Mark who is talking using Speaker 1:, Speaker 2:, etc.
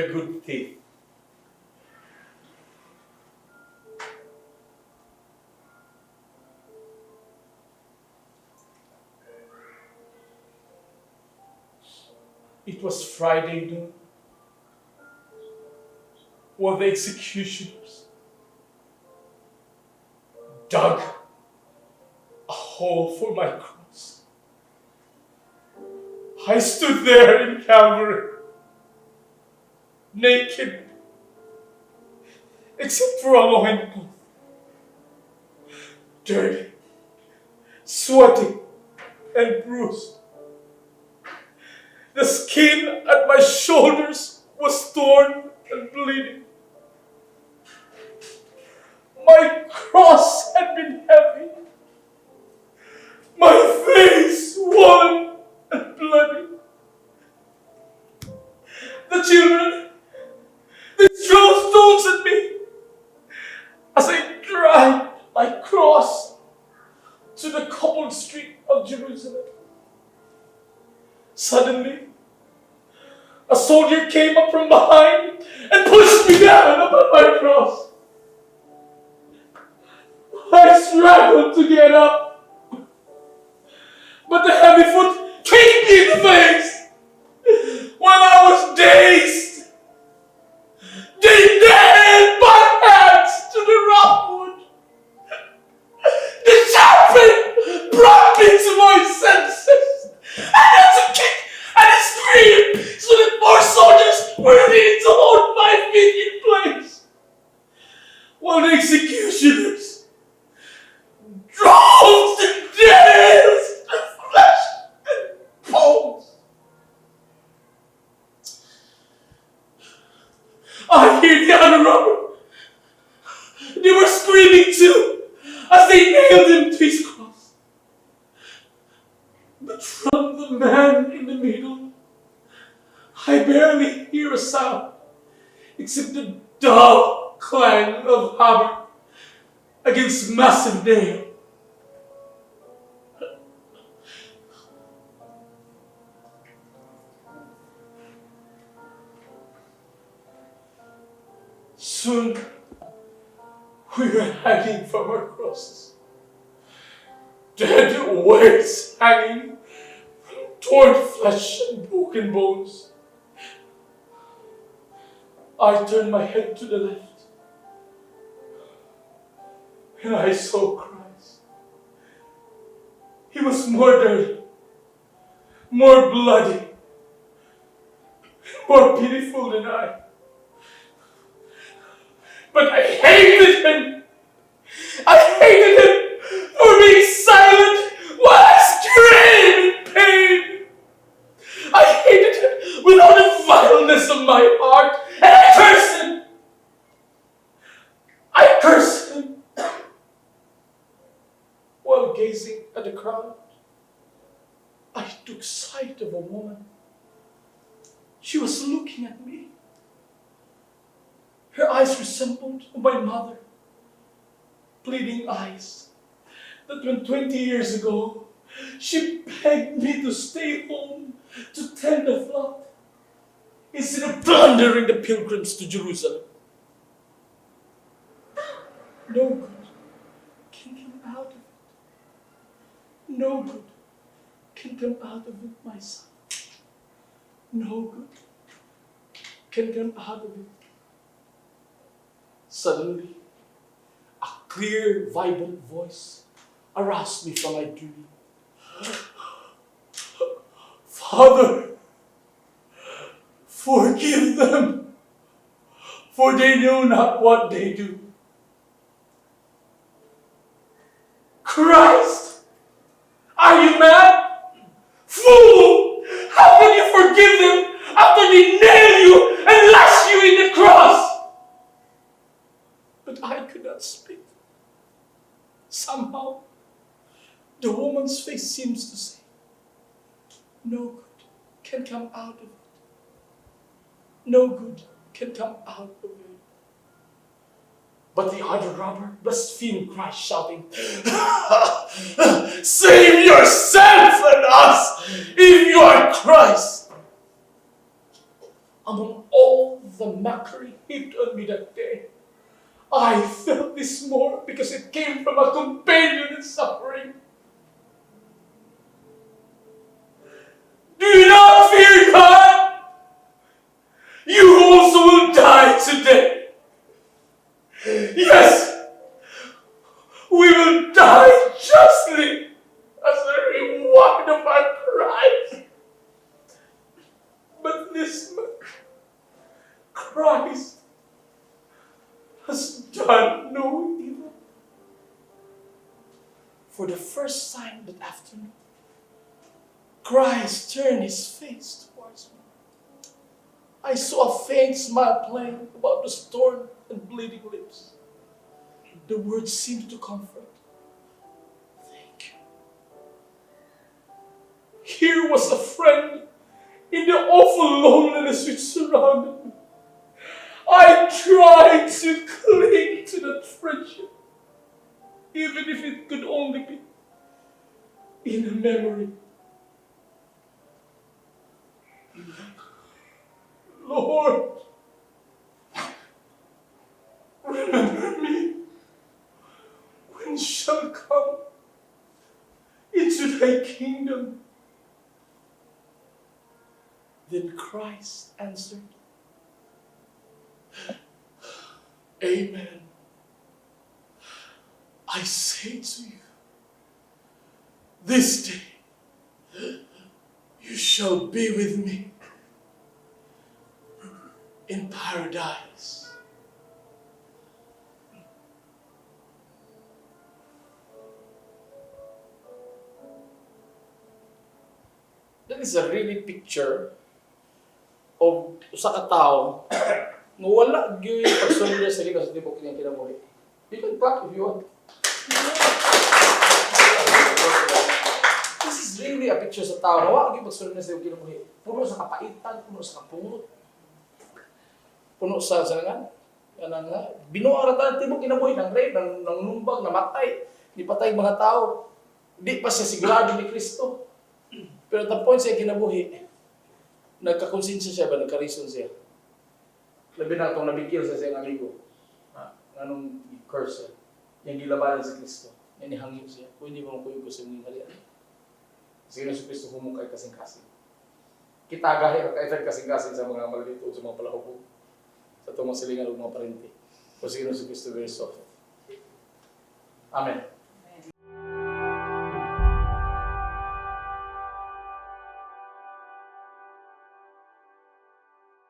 Speaker 1: the good thief. It was Friday noon when the executioners dug a hole for my cross. I stood there in Calvary, naked, except for a loincloth, dirty, sweaty, and bruised. The skin at my shoulders was torn and bleeding. My cross had been heavy, my face swollen and bloody. The children, they threw stones at me as I dragged my cross to the cobbled street of Jerusalem. Suddenly, a soldier came up from behind and pushed me down upon my cross. I struggled to get up, but the heavy foot kicked me in the face. While I was dazed, they nailed my hands to the rough wood. The sharpening brought me to my senses. I had to kick and scream so that more soldiers were needed to hold my feet in place, while the executioners drove the nails to flesh and bones. I hear the other robber. They were screaming too as they nailed him to his cross. But from the man in the middle, I barely hear a sound except the dull clang of hammer against massive nail. Soon we were hanging from our crosses, dead weights hanging from torn flesh and broken bones. I turned my head to the left, and I saw Christ. He was more dirty, more bloody, more pitiful than I. But I hated him. I hated him for being silent while I screamed in pain. I hated him with all the vileness of my heart, and I cursed him. I cursed him while gazing at the crowd. I took sight of a woman. She was looking at me. Her eyes resembled my mother, pleading eyes that when 20 years ago she begged me to stay home to tend the flock instead of plundering the pilgrims to Jerusalem. No good can come out of it. No good can come out of it, my son. No good can come out of it. Suddenly, a clear, vibrant voice aroused me from my dream. Father, forgive them, for they know not what they do. Christ, are you mad? Fool! How can you forgive them after they nail you and lash you in the cross? But I could not speak. Somehow, the woman's face seems to say, no good can come out of it. No good can come out of it. But the other robber blasphemed Christ, shouting, save yourself and us if you are Christ. Among all the mockery heaped on me that day, I felt this more because it came from a companion in suffering. Do you not fear God? You also will die today. Yes, we will die justly as a reward of our crimes. But this man, Christ, has done no evil. For the first time that afternoon, Christ turned his face towards me. I saw a faint smile playing about his torn and bleeding lips. The words seemed to comfort. Thank you. Here was a friend in the awful loneliness which surrounded me. I tried to cling to that friendship, even if it could only be in a memory. Lord, remember me when you shall come into thy kingdom. Then Christ answered, Amen. I say to you, this day you shall be with me in paradise. That is a really picture of usa ka tawo nga wala gyud pagsunod sa Ginoo sa tibok niyang kinabuhi. You can clap if you want. This is really a picture sa tao nga wala gyud pagsunod sa iyong kinabuhi. Puno sa kapaitan, puno sa kapungot, puno sa sanangan. Kanang binuang ra ta tibok kinabuhi ng rape, ng numbag, namatay, di patay mga tao. Di pa siya sigurado ni Kristo. Pero at the point siya kinabuhi, nagkakonsensya siya ba, nagka-reason siya. Labi na itong nabigil sa siyang amigo. Anong curse siya. Yung gilabanan sa Kristo. Yan ihangin siya. Kung hindi mo kuyog ko sa mga halian. Kasi yun sa Kristo humukay kasing-kasing. Kita gahir, kaifad kasing-kasing sa mga malito, sa mga palahubog. Sa itong mga silingan o mga parente. Kasi yun sa Kristo very soft. Amen.